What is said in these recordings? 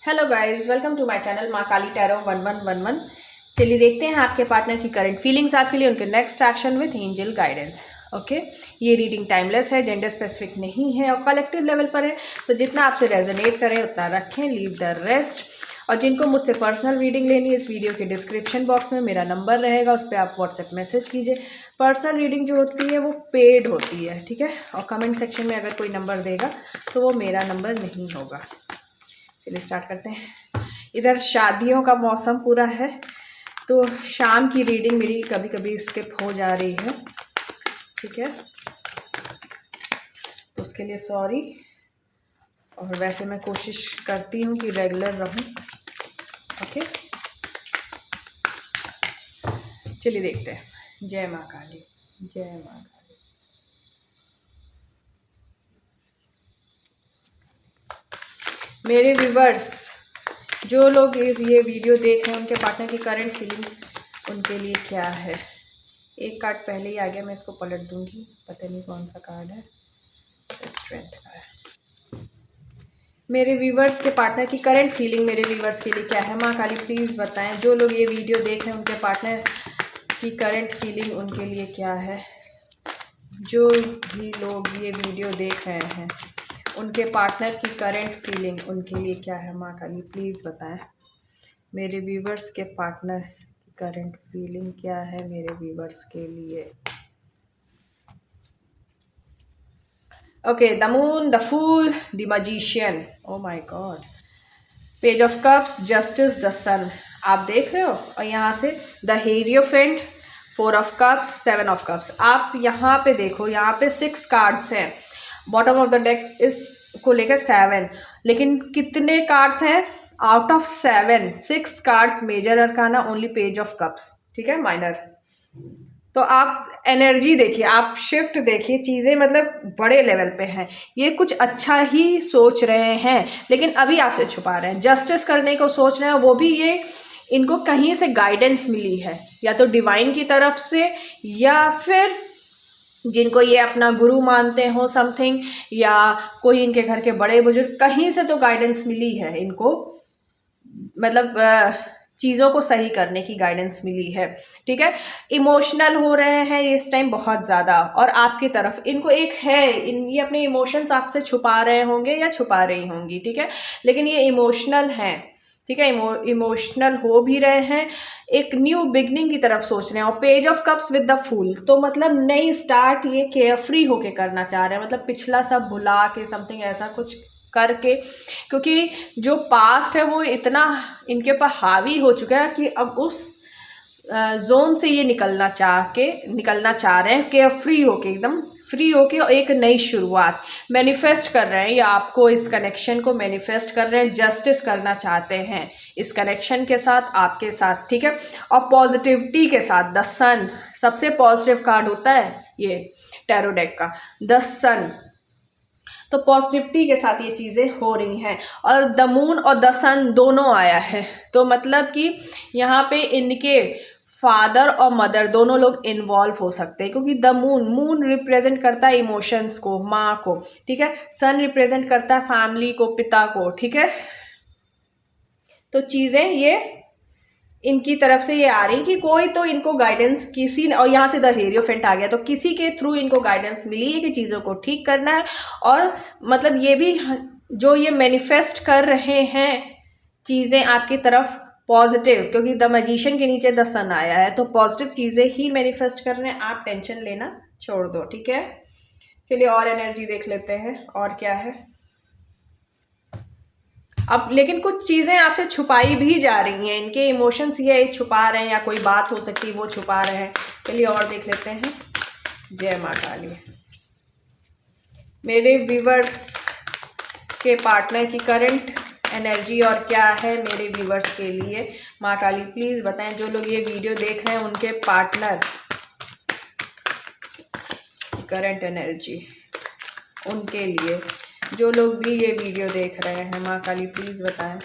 Hello guys, welcome to my channel Maa Kali tarot 1111। चलिए देखते हैं आपके पार्टनर की करंट फीलिंग्स आपके लिए, उनके next action with angel guidance. Okay, ये रीडिंग टाइमलेस है, जेंडर स्पेसिफिक नहीं है और कलेक्टिव लेवल पर है, तो जितना आपसे रेजोनेट करे उतना रखें, लीव द रेस्ट। और जिनको मुझसे पर्सनल रीडिंग लेनी है, इस वीडियो के डिस्क्रिप्शन बॉक्स में मेरा नंबर रहेगा, उस पर आप व्हाट्सएप मैसेज कीजिए। पर्सनल रीडिंग जो होती है वो पेड होती है, ठीक है। और कमेंट सेक्शन में अगर कोई नंबर देगा तो वो मेरा नंबर नहीं होगा। चलिए स्टार्ट करते हैं। इधर शादियों का मौसम पूरा है, तो शाम की रीडिंग मेरी कभी कभी स्किप हो जा रही है, ठीक है, तो उसके लिए सॉरी। और वैसे मैं कोशिश करती हूँ कि रेगुलर रहूँ। ओके, चलिए देखते हैं। जय माँ काली, जय माँ काली। मेरे व्यूवर्स, जो लोग ये वीडियो देख रहे हैं, उनके पार्टनर की करंट फीलिंग उनके लिए क्या है। एक कार्ड पहले ही आ गया, मैं इसको पलट दूंगी, पता नहीं कौन सा कार्ड है। स्ट्रेंथ का है। मेरे व्यूवर्स के पार्टनर की करंट फीलिंग मेरे व्यूवर्स के लिए क्या है, माँ काली प्लीज़ बताएं। जो लोग ये वीडियो देख रहे हैं, उनके पार्टनर की करंट फीलिंग उनके लिए क्या है। जो भी लोग ये वीडियो देख रहे हैं, उनके पार्टनर की करंट फीलिंग उनके लिए क्या है, माँ काली प्लीज़ बताएं। मेरे व्यूवर्स के पार्टनर की करंट फीलिंग क्या है मेरे व्यूवर्स के लिए। Okay, the moon, the fool, the magician, oh my god, page of cups, justice, the sun, आप देख रहे हो। और यहाँ से the hierophant, 4 of cups, 7 of cups. आप यहाँ पे देखो, यहाँ पे 6 कार्ड्स हैं। बॉटम ऑफ द डेक इस को लेकर 7, लेकिन कितने कार्ड्स हैं out of 7? 6 cards major arcana, only page of cups, ठीक है, माइनर। तो आप एनर्जी देखिए, आप शिफ्ट देखिए, चीज़ें मतलब बड़े लेवल पे हैं। ये कुछ अच्छा ही सोच रहे हैं, लेकिन अभी आपसे छुपा रहे हैं। जस्टिस करने को सोच रहे हैं, वो भी ये इनको कहीं से गाइडेंस मिली है, या तो डिवाइन की तरफ से, या फिर जिनको ये अपना गुरु मानते हो समथिंग, या कोई इनके घर के बड़े बुजुर्ग, कहीं से तो गाइडेंस मिली है इनको, मतलब चीज़ों को सही करने की गाइडेंस मिली है, ठीक है। इमोशनल हो रहे हैं इस टाइम बहुत ज़्यादा, और आपकी तरफ इनको एक है, ये अपने इमोशंस आपसे छुपा रहे होंगे या छुपा रही होंगी, ठीक है, लेकिन ये इमोशनल हैं, ठीक है। इमोशनल हो भी रहे हैं, एक न्यू बिगनिंग की तरफ सोच रहे हैं। और page of cups with the fool, तो मतलब नई स्टार्ट ये केयरफ्री होके करना चाह रहे हैं, मतलब पिछला सब भुला के समथिंग ऐसा कुछ करके, क्योंकि जो पास्ट है वो इतना इनके ऊपर हावी हो चुका है कि अब उस जोन से ये निकलना चाह रहे हैं, केयर फ्री होके, एकदम फ्री होके, और एक नई शुरुआत मैनिफेस्ट कर रहे हैं। या आपको इस कनेक्शन को मैनिफेस्ट कर रहे हैं, जस्टिस करना चाहते हैं इस कनेक्शन के साथ, आपके साथ, ठीक है। और पॉजिटिविटी के साथ, द सन सबसे पॉजिटिव कार्ड होता है ये टैरो डेक का, द सन। तो पॉजिटिविटी के साथ ये चीज़ें हो रही हैं, और द मून और द सन दोनों आया है, तो मतलब कि यहाँ पे इनके फादर और मदर दोनों लोग इन्वॉल्व हो सकते हैं, क्योंकि द मून रिप्रेजेंट करता है इमोशंस को, माँ को, ठीक है। सन रिप्रेजेंट करता है फैमिली को, पिता को, ठीक है। तो चीज़ें ये इनकी तरफ से ये आ रही कि कोई तो इनको गाइडेंस किसी, और यहाँ से द हिएरोफेंट आ गया, तो किसी के थ्रू इनको गाइडेंस मिली है कि चीज़ों को ठीक करना है। और मतलब ये भी जो ये मैनिफेस्ट कर रहे हैं चीज़ें आपकी तरफ पॉजिटिव, क्योंकि द मैजिशियन के नीचे द सन आया है, तो पॉजिटिव चीज़ें ही मैनिफेस्ट कर रहे हैं। आप टेंशन लेना छोड़ दो, ठीक है। चलिए और एनर्जी देख लेते हैं, और क्या है अब। लेकिन कुछ चीज़ें आपसे छुपाई भी जा रही हैं, इनके इमोशंस ये छुपा रहे हैं, या कोई बात हो सकती है वो छुपा रहे हैं। चलिए और देख लेते हैं। जय माँ काली। मेरे व्यूवर्स के पार्टनर की करंट एनर्जी और क्या है मेरे व्यूवर्स के लिए, माँ काली प्लीज़ बताएं। जो लोग ये वीडियो देख रहे हैं, उनके पार्टनर की करंट एनर्जी उनके लिए, जो लोग भी ये वीडियो देख रहे हैं, माँ काली प्लीज़ बताएं।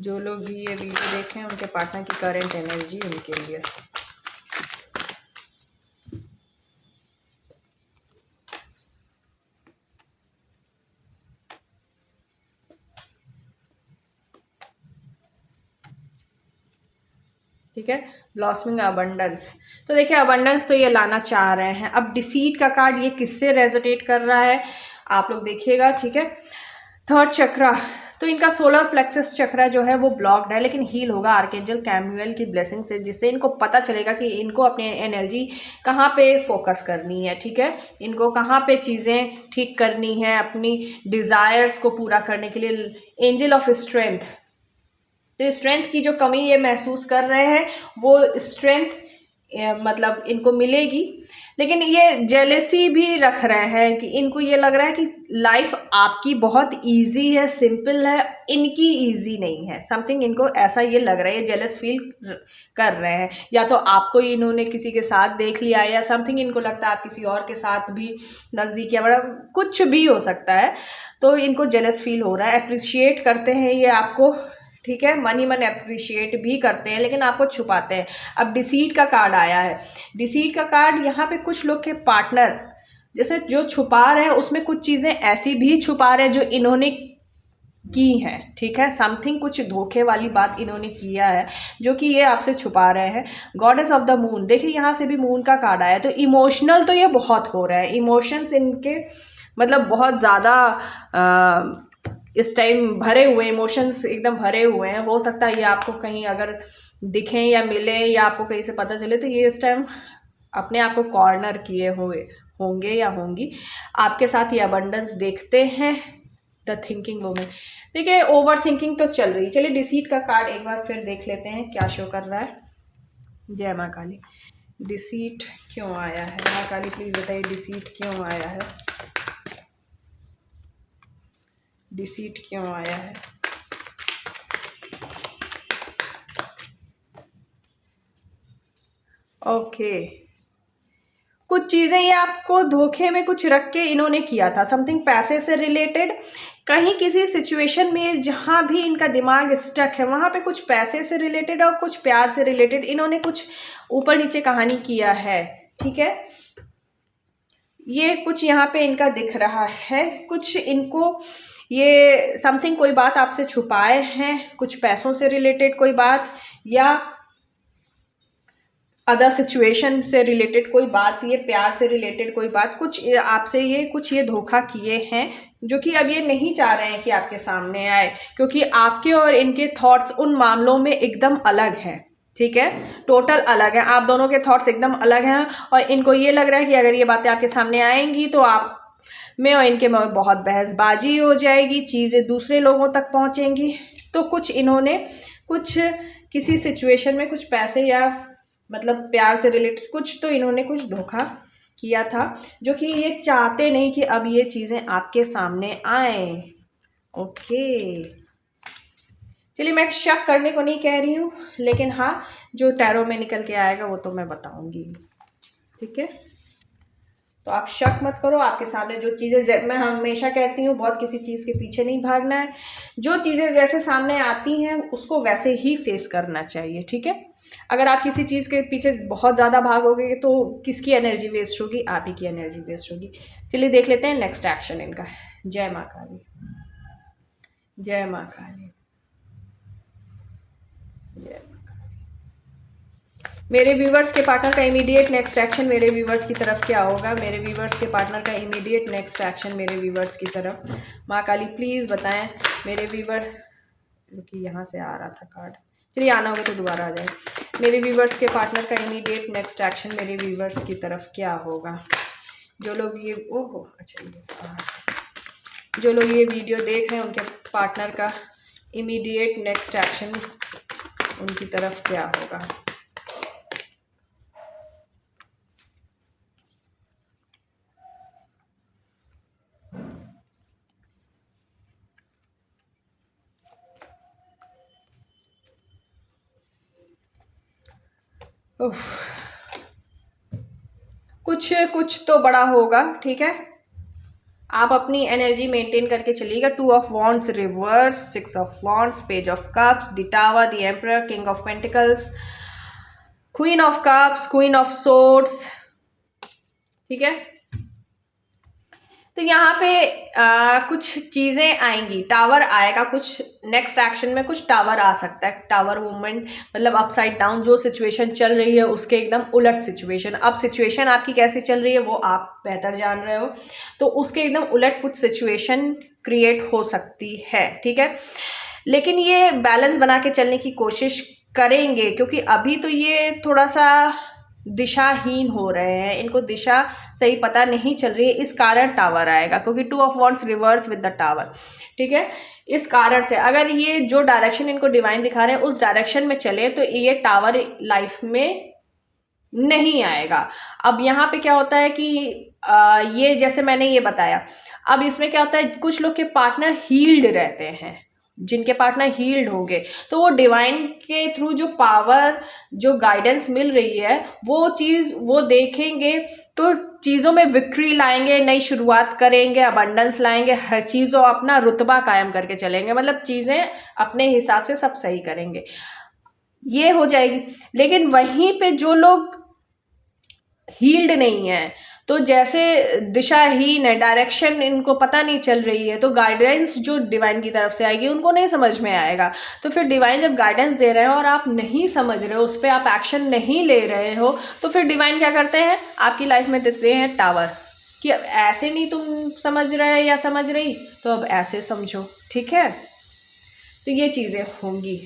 जो लोग भी ये वीडियो देख रहे हैं, उनके पार्टनर की करंट एनर्जी उनके लिए। ठीक है, ब्लॉसमिंग अबंडेंस। तो देखिए अबंडेंस तो ये लाना चाह रहे हैं। अब डिसीट का कार्ड ये किससे रेजोनेट कर रहा है आप लोग देखिएगा, ठीक है। थर्ड चक्रा, तो इनका सोलर प्लेक्सस चक्रा जो है वो ब्लॉक्ड है, लेकिन हील होगा आर्कएंजल कैमुएल की ब्लेसिंग से, जिससे इनको पता चलेगा कि इनको अपनी एनर्जी कहाँ पे फोकस करनी है, ठीक है। इनको कहाँ पे चीज़ें ठीक करनी है अपनी डिज़ायर्स को पूरा करने के लिए। एंजल ऑफ स्ट्रेंथ, तो स्ट्रेंथ की जो कमी ये महसूस कर रहे हैं वो स्ट्रेंथ मतलब इनको मिलेगी, लेकिन ये जेलेसी भी रख रहे हैं कि इनको ये लग रहा है कि लाइफ आपकी बहुत इजी है, सिंपल है, इनकी इजी नहीं है। समथिंग इनको ऐसा ये लग रहा है, ये जेलस फील कर रहे हैं। या तो आपको इन्होंने किसी के साथ देख लिया, या समथिंग इनको लगता है आप किसी और के साथ भी नज़दीक, या बड़ा कुछ भी हो सकता है। तो इनको जेलस फील हो रहा है। अप्रिशिएट करते हैं ये आपको, ठीक है, मन ही मन अप्रिशिएट भी करते हैं, लेकिन आपको छुपाते हैं। अब डिसीट का कार्ड आया है। डिसीट का कार्ड यहाँ पे कुछ लोग के पार्टनर जैसे जो छुपा रहे हैं, उसमें कुछ चीज़ें ऐसी भी छुपा रहे हैं जो इन्होंने की हैं, ठीक है। समथिंग कुछ धोखे वाली बात इन्होंने किया है जो कि ये आपसे छुपा रहे हैं। गॉडेस ऑफ द मून, देखिए यहाँ से भी मून का कार्ड आया। तो इमोशनल तो ये बहुत हो रहा है, इमोशंस इनके मतलब बहुत ज़्यादा इस टाइम भरे हुए, इमोशंस एकदम भरे हुए हैं। हो सकता है ये आपको कहीं अगर दिखें या मिलें या आपको कहीं से पता चले तो ये इस टाइम अपने आप को कॉर्नर किए हुए होंगे या होंगी। आपके साथ ये अबंडेंस देखते हैं। द थिंकिंग वुमेन, देखिए ओवर थिंकिंग तो चल रही। चलिए डिसीट का कार्ड एक बार फिर देख लेते हैं क्या शो कर रहा है। जय माँ काली, डिसीट क्यों आया है? माँ काली प्लीज़ बताइए डिसीट क्यों आया है, डिसीट क्यों आया है? ओके, कुछ चीज़ें ये आपको धोखे में कुछ रख के इन्होंने किया था। समथिंग पैसे से रिलेटेड, कहीं किसी सिचुएशन में जहाँ भी इनका दिमाग स्टक है वहाँ पे कुछ पैसे से रिलेटेड और कुछ प्यार से रिलेटेड इन्होंने कुछ ऊपर नीचे कहानी किया है, ठीक है। ये कुछ यहाँ पे इनका दिख रहा है। कुछ इनको ये समथिंग कोई बात आपसे छुपाए हैं, कुछ पैसों से रिलेटेड कोई बात, या अदर सिचुएशन से रिलेटेड कोई बात, ये प्यार से रिलेटेड कोई बात, कुछ आपसे ये कुछ ये धोखा किए हैं जो कि अब ये नहीं चाह रहे हैं कि आपके सामने आए, क्योंकि आपके और इनके थॉट्स उन मामलों में एकदम अलग हैं, ठीक है, टोटल अलग है। आप दोनों के थॉट्स एकदम अलग हैं और इनको ये लग रहा है कि अगर ये बातें आपके सामने आएंगी तो आप में और इनके में बहुत बहसबाजी हो जाएगी, चीज़ें दूसरे लोगों तक पहुंचेंगी। तो कुछ इन्होंने कुछ किसी सिचुएशन में कुछ पैसे या मतलब प्यार से रिलेटेड कुछ तो इन्होंने कुछ धोखा किया था, जो कि ये चाहते नहीं कि अब ये चीज़ें आपके सामने आए। ओके, चलिए मैं शक करने को नहीं कह रही हूँ, लेकिन हाँ जो टैरो में निकल के आएगा वो तो मैं बताऊंगी, ठीक है। तो आप शक मत करो, आपके सामने जो चीज़ें, मैं हमेशा कहती हूँ बहुत किसी चीज़ के पीछे नहीं भागना है, जो चीज़ें जैसे सामने आती हैं उसको वैसे ही फेस करना चाहिए, ठीक है। अगर आप किसी चीज़ के पीछे बहुत ज़्यादा भागोगे तो किसकी एनर्जी वेस्ट होगी? आप ही की एनर्जी वेस्ट होगी। चलिए देख लेते हैं नेक्स्ट एक्शन इनका। जय माँ काली, जय माँ काली, जय माँ काली। मेरे व्यूवर्स के पार्टनर का इमीडिएट नेक्स्ट एक्शन मेरे व्यूवर्स की तरफ क्या होगा? मेरे व्यूवर्स के पार्टनर का इमीडिएट नेक्स्ट एक्शन मेरे व्यूवर्स की तरफ। माँ काली प्लीज़ बताएं मेरे व्यूवर, क्योंकि यहाँ से आ रहा था कार्ड, चलिए आना होगा तो दोबारा आ जाए। मेरे व्यूवर्स के पार्टनर का इमीडिएट नेक्स्ट एक्शन मेरे व्यूवर्स की तरफ क्या होगा? जो लोग ये ओहो अच्छा जो लोग ये वीडियो देख रहे हैं उनके पार्टनर का इमीडिएट नेक्स्ट एक्शन उनकी तरफ क्या होगा? कुछ कुछ तो बड़ा होगा, ठीक है। आप अपनी एनर्जी मेंटेन करके चलिएगा। 2 of wands reverse, 6 of wands, page of cups, the tower, the emperor, king of pentacles, queen of cups, queen of swords, ठीक है। तो यहाँ पे कुछ चीज़ें आएंगी, टावर आएगा, कुछ नेक्स्ट एक्शन में कुछ टावर आ सकता है। टावर मूवमेंट मतलब अपसाइड डाउन, जो सिचुएशन चल रही है उसके एकदम उलट सिचुएशन। अब सिचुएशन आपकी कैसी चल रही है वो आप बेहतर जान रहे हो, तो उसके एकदम उलट कुछ सिचुएशन क्रिएट हो सकती है, ठीक है। लेकिन ये बैलेंस बना के चलने की कोशिश करेंगे, क्योंकि अभी तो ये थोड़ा सा दिशाहीन हो रहे हैं, इनको दिशा सही पता नहीं चल रही है, इस कारण टावर आएगा, क्योंकि 2 of wands reverse with the tower, ठीक है। इस कारण से अगर ये जो डायरेक्शन इनको डिवाइन दिखा रहे हैं उस डायरेक्शन में चले तो ये टावर लाइफ में नहीं आएगा। अब यहाँ पे क्या होता है कि ये जैसे मैंने ये बताया, अब इसमें क्या होता है, कुछ लोग के पार्टनर हील्ड रहते हैं, जिनके पार्टनर हील्ड होंगे तो वो डिवाइन के थ्रू जो पावर, जो गाइडेंस मिल रही है वो चीज़ वो देखेंगे तो चीज़ों में विक्ट्री लाएंगे, नई शुरुआत करेंगे, अबंडेंस लाएंगे, हर चीज़ों अपना रुतबा कायम करके चलेंगे, मतलब चीज़ें अपने हिसाब से सब सही करेंगे, ये हो जाएगी। लेकिन वहीं पे जो लोग हील्ड नहीं है, तो जैसे दिशाहीन है, डायरेक्शन इनको पता नहीं चल रही है, तो गाइडेंस जो डिवाइन की तरफ से आएगी उनको नहीं समझ में आएगा। तो फिर डिवाइन जब गाइडेंस दे रहे हो और आप नहीं समझ रहे हो, उस पर आप एक्शन नहीं ले रहे हो, तो फिर डिवाइन क्या करते हैं, आपकी लाइफ में देते हैं टावर, कि अब ऐसे नहीं तुम समझ रहे या समझ रही, तो अब ऐसे समझो, ठीक है। तो ये चीज़ें होंगी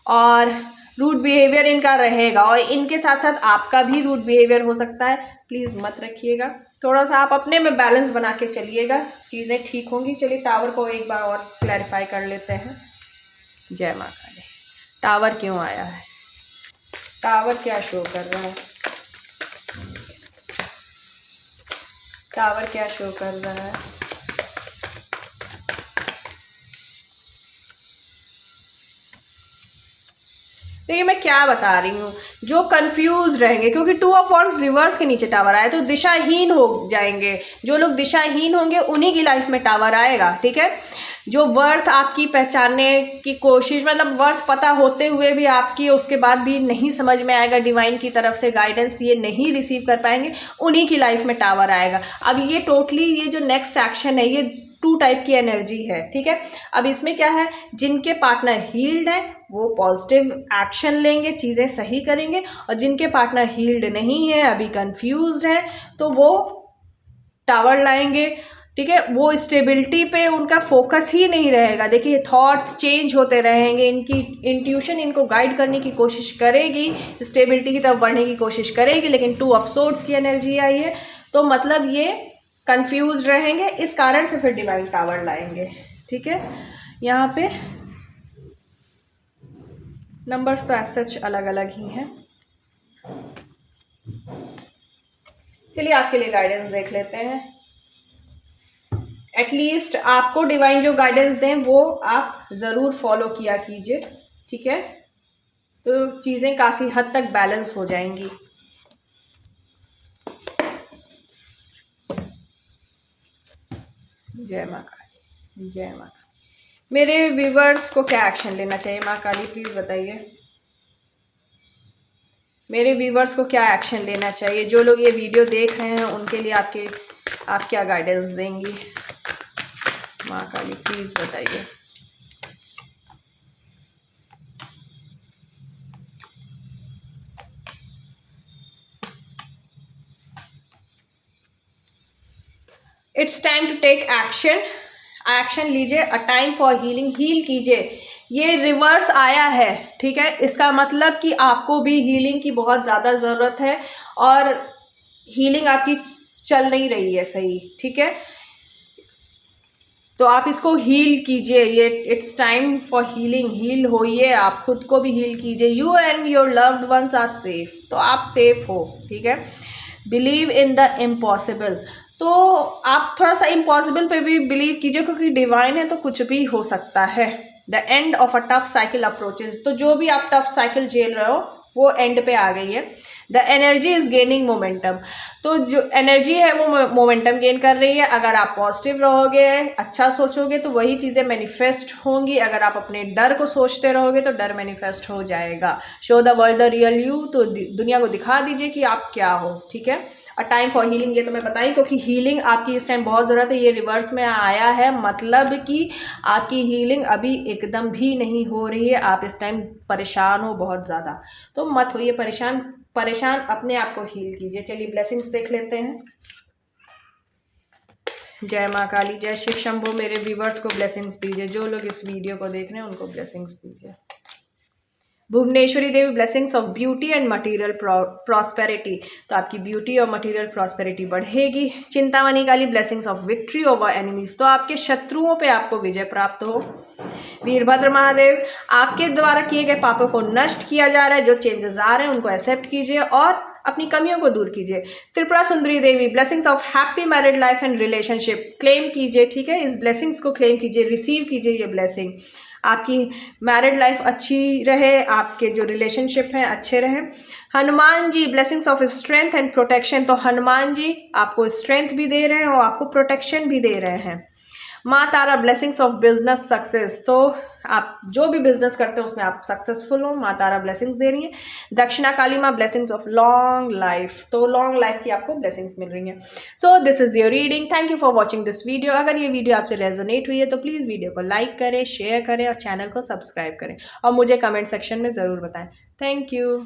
और रूड बिहेवियर इनका रहेगा, और इनके साथ साथ आपका भी रूड बिहेवियर हो सकता है, प्लीज़ मत रखिएगा। थोड़ा सा आप अपने में बैलेंस बना के चलिएगा, चीज़ें ठीक होंगी। चलिए टावर को एक बार और क्लैरिफाई कर लेते हैं। जय माता दी। टावर क्यों आया है, टावर क्या शो कर रहा है, टावर क्या शो कर रहा है। देखिए मैं क्या बता रही हूँ, जो कंफ्यूज रहेंगे, क्योंकि 2 ऑफ वॉन्ड्स रिवर्स के नीचे टावर आया तो दिशाहीन हो जाएंगे। जो लोग दिशाहीन होंगे उन्हीं की लाइफ में टावर आएगा, ठीक है। जो वर्थ आपकी पहचानने की कोशिश, मतलब वर्थ पता होते हुए भी आपकी उसके बाद भी नहीं समझ में आएगा, डिवाइन की तरफ से गाइडेंस ये नहीं रिसीव कर पाएंगे, उन्हीं की लाइफ में टावर आएगा। अब ये टोटली ये जो नेक्स्ट एक्शन है ये 2 टाइप की एनर्जी है, ठीक है। अब इसमें क्या है, जिनके पार्टनर हील्ड है वो पॉजिटिव एक्शन लेंगे, चीज़ें सही करेंगे, और जिनके पार्टनर हील्ड नहीं है, अभी कंफ्यूज है, तो वो टावर लाएंगे, ठीक है। वो स्टेबिलिटी पे उनका फोकस ही नहीं रहेगा। देखिए थॉट्स चेंज होते रहेंगे, इनकी इंट्यूशन इनको गाइड करने की कोशिश करेगी, स्टेबिलिटी की तरफ बढ़ने की कोशिश करेगी, लेकिन 2 ऑफ सोर्ड्स की एनर्जी आई है, तो मतलब ये कंफ्यूज रहेंगे, इस कारण से फिर डिवाइन टावर लाएंगे, ठीक है। यहाँ पे नंबर्स तो एज सच अलग अलग ही हैं। चलिए आपके लिए गाइडेंस देख लेते हैं। एटलीस्ट आपको डिवाइन जो गाइडेंस दें वो आप ज़रूर फॉलो किया कीजिए, ठीक है, तो चीज़ें काफ़ी हद तक बैलेंस हो जाएंगी। जय माँ काली, जय माँ काली। मेरे व्यूवर्स को क्या एक्शन लेना चाहिए, माँ काली प्लीज़ बताइए। मेरे व्यूवर्स को क्या एक्शन लेना चाहिए, जो लोग ये वीडियो देख रहे हैं उनके लिए आप क्या गाइडेंस देंगी, माँ काली प्लीज़ बताइए। It's time to take action, action लीजिए। A time for healing, heal कीजिए। ये रिवर्स आया है, ठीक है, इसका मतलब कि आपको भी हीलिंग की बहुत ज़्यादा ज़रूरत है और हीलिंग आपकी चल नहीं रही है सही, ठीक है, तो आप इसको हील कीजिए। ये it's time for healing, heal होइए, आप खुद को भी हील कीजिए। You and your loved ones are safe, तो आप सेफ हो, ठीक है। बिलीव इन द इम्पॉसिबल, तो आप थोड़ा सा इम्पॉसिबल पे भी बिलीव कीजिए, क्योंकि डिवाइन है तो कुछ भी हो सकता है। The end of a tough cycle approaches, तो जो भी आप टफ साइकिल झेल रहे हो वो एंड पे आ गई है। The energy is gaining momentum, तो जो एनर्जी है वो मोमेंटम गेन कर रही है। अगर आप पॉजिटिव रहोगे, अच्छा सोचोगे, तो वही चीज़ें मैनिफेस्ट होंगी। अगर आप अपने डर को सोचते रहोगे तो डर मैनिफेस्ट हो जाएगा। Show the world the real you, तो दुनिया को दिखा दीजिए कि आप क्या हो, ठीक है। अ टाइम फॉर हीलिंग, ये तो मैं बताई क्योंकि हीलिंग आपकी इस टाइम बहुत ज़रूरत है। ये रिवर्स में आया है, मतलब कि आपकी हीलिंग अभी एकदम भी नहीं हो रही है। आप इस टाइम परेशान हो बहुत ज़्यादा, तो मत होइए परेशान, परेशान अपने आप को हील कीजिए। चलिए ब्लेसिंग्स देख लेते हैं। जय माँ काली, जय शिव शंभो। मेरे व्यूवर्स को ब्लेसिंग्स दीजिए, जो लोग इस वीडियो को देख रहे हैं उनको ब्लेसिंग्स दीजिए। Bhuvaneshwari Devi, blessings of beauty and material prosperity, तो आपकी ब्यूटी और मटेरियल प्रॉस्पेरिटी बढ़ेगी। Chintamani Kali, blessings of victory over enemies, तो आपके शत्रुओं पे आपको विजय प्राप्त हो। वीरभद्र महादेव, आपके द्वारा किए गए पापों को नष्ट किया जा रहा है, जो चेंजेस आ रहे हैं उनको एक्सेप्ट कीजिए और अपनी कमियों को दूर कीजिए। Tripura Sundari Devi, blessings of happy married life and relationship, claim कीजिए, ठीक है, इस ब्लेसिंग्स को क्लेम कीजिए, रिसीव कीजिए ये ब्लेसिंग। आपकी मैरिड लाइफ अच्छी रहे, आपके जो रिलेशनशिप हैं अच्छे रहे। Hanuman ji, blessings of strength and protection, तो हनुमान जी आपको स्ट्रेंथ भी दे रहे हैं और आपको प्रोटेक्शन भी दे रहे हैं। माँ तारा, ब्लेसिंग्स ऑफ बिजनेस सक्सेस, तो आप जो भी बिजनेस करते हैं उसमें आप सक्सेसफुल हो, माँ तारा ब्लेसिंग्स दे रही हैं। दक्षिणा काली माँ, ब्लेसिंग्स ऑफ लॉन्ग लाइफ, तो लॉन्ग लाइफ की आपको ब्लेसिंग्स मिल रही हैं। So this is your reading, thank you for watching this video. अगर ये वीडियो आपसे रेजोनेट हुई है तो प्लीज़ वीडियो को लाइक करें, शेयर करें और चैनल को सब्सक्राइब करें और मुझे कमेंट सेक्शन में ज़रूर बताएं। Thank you.